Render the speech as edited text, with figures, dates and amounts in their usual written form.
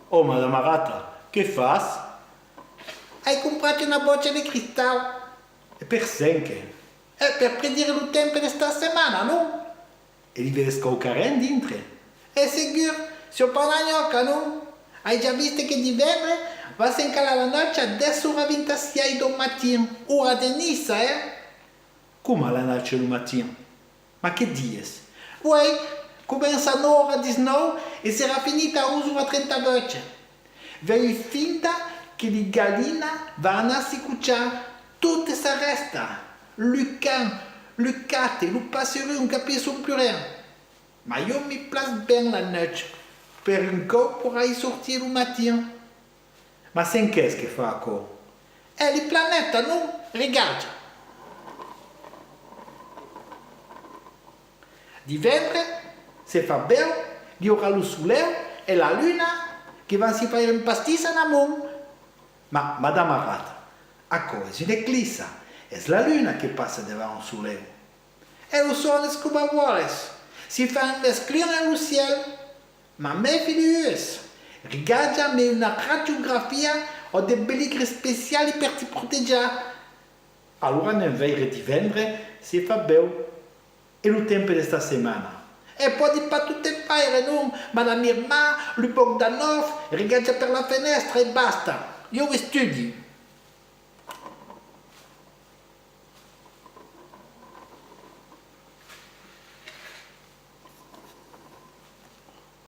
Oh, Madame Arata, che fas? Hai comprato una boccia di cristallo? E per senche? Per predire il tempo di sta settimana, no? E li vedi scaucare dintre? È sicuro, se ho parlato gnocca, no? Hai già visto che di venerdì va a incalare la notte a 10:26 del mattino, ora di Nizza, eh? Come la noce del mattino? Ma che dies? Poi comincia a 9:19 e sarà finita a 11:30 voce. Vedi finta che di gallina vanno a si cucciare, tutto si resta. Lucan, Lucate, lo passerò, non capisco più niente. Ma io mi place bene la notte, per un po' pourrai sortir il mattino. Ma senche che fa co? È il pianeta, no? Regarda. Di ventre, se fa bello, gli avrà lo sole e la luna che va a si fare un pasticcio in amore. Ma, Madame Arata, a cosa? Un'eclissa? È la luna che passa davanti al sole. E lo sole come vuole. Si fa mesclare nello cielo. Ma me figliues, rigarda-me una radiografia o dei pellicole speciali per ti proteggere. Allora nel vero di venerdì si fa bello. E il tempo di sta settimana? E poi di pas tutte fare, no? Madame Irma, lui Bogdanov, rigarda per la finestra e basta. Io studio.